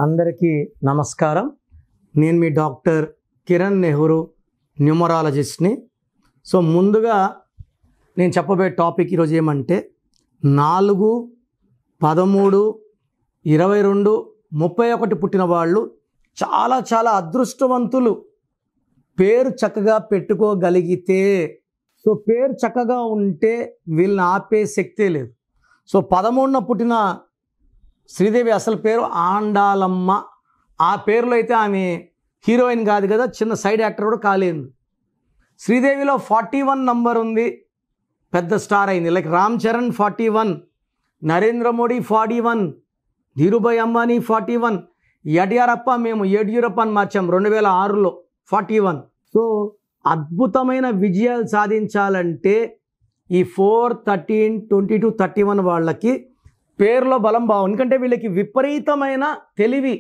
అందరికీ నమస్కారం. నేను మీ డాక్టర్ కిరణ్ నెహ్రూ, న్యూమరాలజిస్ట్ని. సో ముందుగా నేను చెప్పబోయే టాపిక్ ఈరోజు ఏమంటే 4, 13, 22, 31 పుట్టిన వాళ్ళు చాలా అదృష్టవంతులు. పేరు చక్కగా పెట్టుకోగలిగితే, సో పేరు చక్కగా ఉంటే వీళ్ళని ఆపే శక్తే లేదు. సో 13న పుట్టిన శ్రీదేవి అసలు పేరు ఆండాలమ్మ. ఆ పేరులో అయితే ఆమె హీరోయిన్ కాదు కదా, చిన్న సైడ్ యాక్టర్ కూడా కాలేదు. శ్రీదేవిలో 41 నంబర్ ఉంది, పెద్ద స్టార్ అయింది. లైక్ రామ్ చరణ్ 41, నరేంద్ర మోడీ 41, ధీరుభాయ్ అంబానీ 41, యడ్యూరప్ప మేము యడ్యూరప్ప అని మార్చాం 2006లో 41. సో అద్భుతమైన విజయాలు సాధించాలంటే ఈ 4, 13, 22, 31 వాళ్ళకి పేరులో బలం బాగుంది. ఎందుకంటే వీళ్ళకి విపరీతమైన తెలివి,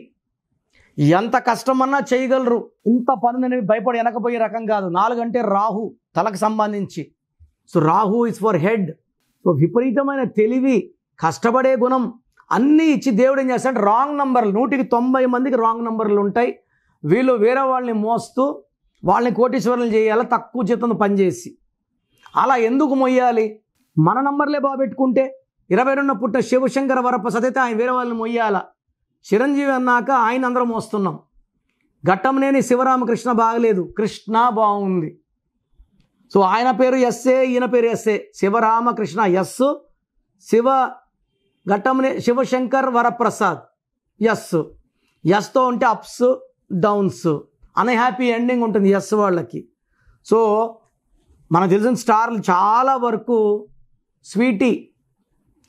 ఎంత కష్టమన్నా చేయగలరు. ఇంత పనులు భయపడి వెనకపోయే రకం కాదు. 4 అంటే రాహు, తలకు సంబంధించి. So Rahu is for head. So విపరీతమైన తెలివి, కష్టపడే గుణం అన్నీ ఇచ్చి దేవుడు ఏం చేస్తాడు, రాంగ్ నంబర్లు 100కి 90 మందికి రాంగ్ నంబర్లు ఉంటాయి. వీళ్ళు వేరే వాళ్ళని మోస్తూ వాళ్ళని కోటీశ్వరులు చేయాలి తక్కువ జీతంతో పనిచేసి. అలా ఎందుకు మొయ్యాలి? మన నంబర్లే బాగా పెట్టుకుంటే 22న పుట్టిన శివశంకర వరప్రసాద్ అయితే ఆయన వేరే వాళ్ళని మొయ్యాల. చిరంజీవి అన్నాక ఆయన అందరం మోస్తున్నాం. ఘట్టంనేని శివరామకృష్ణ బాగలేదు, కృష్ణ బాగుంది. సో ఆయన పేరు ఎస్ఏ, ఈయన పేరు ఎస్ఏ, శివరామకృష్ణ ఎస్, శివశంకర్ వరప్రసాద్ ఎస్తో ఉంటే అప్స్ డౌన్స్, అన్హ్యాపీ ఎండింగ్ ఉంటుంది ఎస్ వాళ్ళకి. సో మనకు తెలిసిన స్టార్లు చాలా వరకు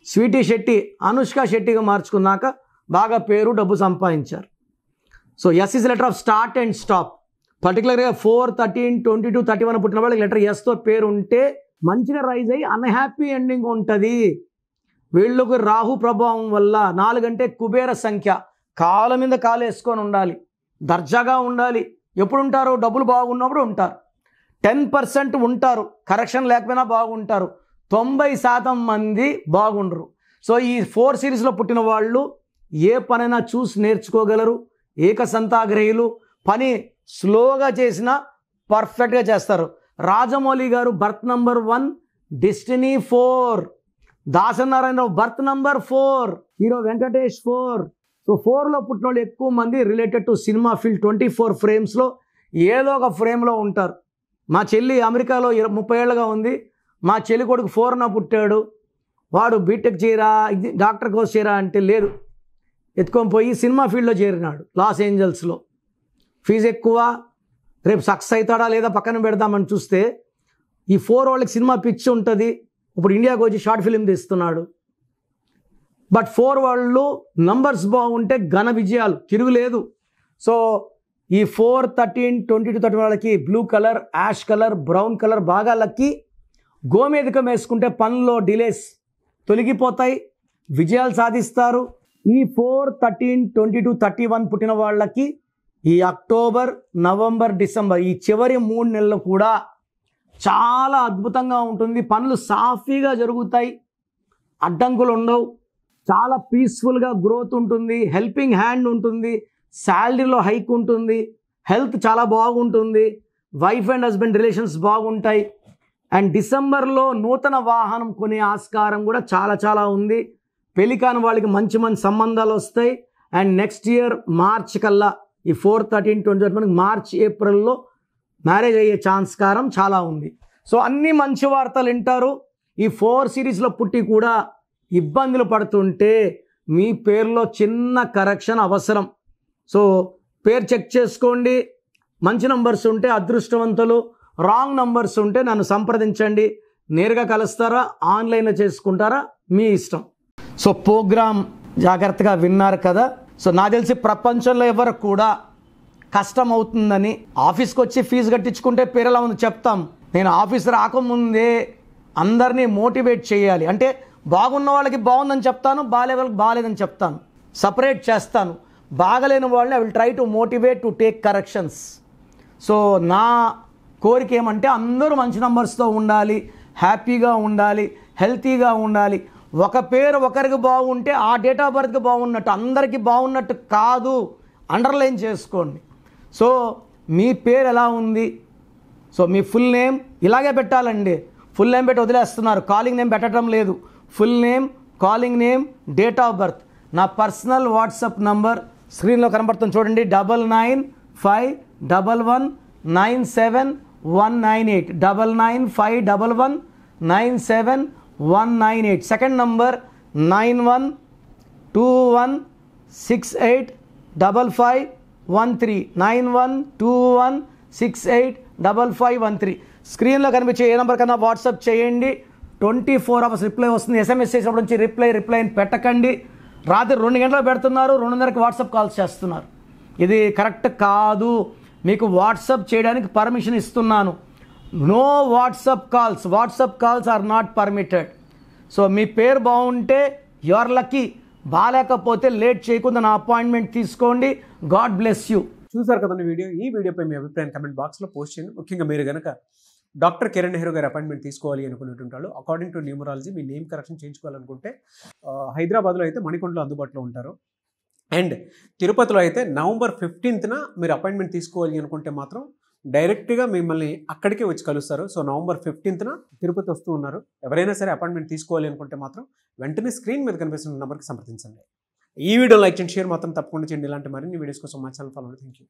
స్వీటీ శెట్టి, అనుష్క శెట్టిగా మార్చుకున్నాక బాగా పేరు, డబ్బు సంపాదించారు. So S is letter of start and stop. పర్టికులర్గా 4, 13, 22, 31 పుట్టిన వాళ్ళకి లెటర్ ఎస్తో పేరు ఉంటే మంచిగా రైజ్ అయ్యి అన్హ్యాపీ ఎండింగ్ ఉంటుంది. వీళ్ళకు రాహు ప్రభావం వల్ల 4 అంటే కుబేర సంఖ్య. కాళ్ళ మీద కాలు వేసుకొని ఉండాలి, దర్జాగా ఉండాలి. ఎప్పుడు ఉంటారు? డబ్బులు బాగున్నప్పుడు ఉంటారు. 10% ఉంటారు, కరెక్షన్ లేకపోయినా బాగుంటారు. 90% మంది బాగుండరు. సో ఈ 4 సిరీస్లో పుట్టిన వాళ్ళు ఏ పనైనా చూసి నేర్చుకోగలరు. ఏకసంతాగ్రహీలు, పని స్లోగా చేసినా పర్ఫెక్ట్గా చేస్తారు. రాజమౌళి గారు birth number 1, destiny 4. Dasa Narayana Rao birth number 4, hero Venkatesh 4. So 4లో పుట్టిన వాళ్ళు ఎక్కువ మంది రిలేటెడ్ టు సినిమా ఫీల్డ్ 24 ఫ్రేమ్స్లో ఏదో ఒక ఫ్రేమ్లో ఉంటారు. మా చెల్లి అమెరికాలో 30 ఏళ్ళగా ఉంది. మా చెల్లి కొడుకు 4న పుట్టాడు. వాడు బీటెక్ చేయరా, డాక్టర్ కోర్స్ చేయరా అంటే లేదు, ఎత్తుకొని పోయి సినిమా ఫీల్డ్లో చేరినాడు లాస్ ఏంజల్స్లో. ఫీజు ఎక్కువ, రేపు సక్సెస్ అవుతాడా లేదా పక్కన పెడదామని చూస్తే ఈ 4 వాళ్ళకి సినిమా పిచ్చి ఉంటుంది. ఇప్పుడు ఇండియాకి వచ్చి షార్ట్ ఫిలిం తీస్తున్నాడు. బట్ 4 వాళ్ళు నంబర్స్ బాగుంటే ఘన విజయాలు, తిరుగులేదు. సో ఈ 4, 13, 22, 30 వాళ్ళకి blue colour, ash colour, brown colour బాగా లక్కీ. గోమేధికం వేసుకుంటే పనుల్లో డిలేస్ తొలగిపోతాయి, విజయాలు సాధిస్తారు. ఈ 4, 13, 22, 31 పుట్టిన వాళ్ళకి ఈ అక్టోబర్, నవంబర్, డిసెంబర్ ఈ చివరి 3 నెలలు కూడా చాలా అద్భుతంగా ఉంటుంది. పనులు సాఫీగా జరుగుతాయి, అడ్డంకులు ఉండవు, చాలా పీస్ఫుల్గా గ్రోత్ ఉంటుంది, హెల్పింగ్ హ్యాండ్ ఉంటుంది, శాలరీలో హైక్ ఉంటుంది, హెల్త్ చాలా బాగుంటుంది, వైఫ్ అండ్ హస్బెండ్ రిలేషన్స్ బాగుంటాయి. అండ్ డిసెంబర్లో నూతన వాహనం కొనే ఆస్కారం కూడా చాలా ఉంది. పెళ్లి కాని వాళ్ళకి మంచి సంబంధాలు వస్తాయి. అండ్ నెక్స్ట్ ఇయర్ మార్చ్ కల్లా ఈ 4, 13, 20 మార్చ్, ఏప్రిల్లో మ్యారేజ్ అయ్యే ఛాన్స్కారం చాలా ఉంది. సో అన్ని మంచి వార్తలు వింటారు. ఈ 4 సిరీస్లో పుట్టి కూడా ఇబ్బందులు పడుతుంటే మీ పేరులో చిన్న కరెక్షన్ అవసరం. సో పేరు చెక్ చేసుకోండి. మంచి నంబర్స్ ఉంటే అదృష్టవంతులు, రాంగ్ నంబర్స్ ఉంటే నన్ను సంప్రదించండి. నేరుగా కలుస్తారా, ఆన్లైన్లో చేసుకుంటారా, మీ ఇష్టం. సో ప్రోగ్రామ్ జాగ్రత్తగా విన్నారు కదా. సో నాకు తెలిసి ప్రపంచంలో ఎవరు కూడా కష్టం అవుతుందని ఆఫీస్కి వచ్చి ఫీజు కట్టించుకుంటే పేరులా ఉంది చెప్తాం. నేను ఆఫీస్ రాకముందే అందరినీ మోటివేట్ చేయాలి. అంటే బాగున్న వాళ్ళకి బాగుందని చెప్తాను, బాగాలే వాళ్ళకి బాగాలేదని చెప్తాను, సపరేట్ చేస్తాను. బాగలేని వాళ్ళని I will try to motivate to take corrections. So నా కోరిక ఏమంటే అందరూ మంచి నంబర్స్తో ఉండాలి, హ్యాపీగా ఉండాలి, హెల్తీగా ఉండాలి. ఒక పేరు ఒకరికి బాగుంటే ఆ డేట్ ఆఫ్ బర్త్కి బాగున్నట్టు, అందరికీ బాగున్నట్టు కాదు. అండర్లైన్ చేసుకోండి. సో మీ పేరు ఎలా ఉంది, సో మీ ఫుల్ నేమ్ ఇలాగే పెట్టాలండి. ఫుల్ నేమ్ పెట్టి వదిలేస్తున్నారు, కాలింగ్ నేమ్ పెట్టడం లేదు. Full name, calling name, date of birth. నా పర్సనల్ వాట్సాప్ నంబర్ స్క్రీన్లో కనబడుతుంది చూడండి, 9951197198, 9951197198. Second number 9121685513, 9121685513. స్క్రీన్లో కనిపించే ఏ నెంబర్ కన్నా వాట్సాప్ చేయండి. 24 hours రిప్లై వస్తుంది. SMS చేసినప్పటి నుంచి రిప్లై పెట్టకండి. రాత్రి 2 గంటలకు పెడుతున్నారు, 2:30కి వాట్సాప్ కాల్స్ చేస్తున్నారు. ఇది కరెక్ట్ కాదు. మీకు వాట్సాప్ చేయడానికి పర్మిషన్ ఇస్తున్నాను. No WhatsApp calls are not permitted. So మీ పేరు బాగుంటే యువర్ లక్కీ, బాగాలేకపోతే లేట్ చేయకుండా నా అపాయింట్మెంట్ తీసుకోండి. God bless you. చూసారు కదండి వీడియో. ఈ వీడియోపై మీ అభిప్రాయం కమెంట్ బాక్స్లో పోస్ట్ చేయండి. ముఖ్యంగా మీరు కనుక డాక్టర్ కిరణ్ నెహ్రూ గారి అపాయింట్మెంట్ తీసుకోవాలి అనుకున్నట్టుంటారు, అకార్డింగ్ టు న్యూమరాలజీ మీ నేమ్ కరెక్షన్ చేయించుకోవాలనుకుంటే హైదరాబాద్లో అయితే మణికొండలో అందుబాటులో ఉంటారు. అండ్ తిరుపతిలో అయితే November 15th మీరు అపాయింట్మెంట్ తీసుకోవాలి అనుకుంటే మాత్రం డైరెక్ట్గా మిమ్మల్ని అక్కడికే వచ్చి కలుస్తారు. సో November 15th తిరుపతి వస్తూ ఉన్నారు. ఎవరైనా సరే అపాయింట్మెంట్ తీసుకోవాలి అనుకుంటే మాత్రం వెంటనే స్క్రీన్ మీద కనిపిస్తున్న నెంబర్కి సంప్రదించండి. ఈ వీడియో లైక్ చేయండి, షేర్ మాత్రం తప్పకుండా చేయండి. ఇలాంటి మరిన్ని వీడియోస్ కోసం మా ఛానల్ ఫాలో అవ్వండి. Thank you.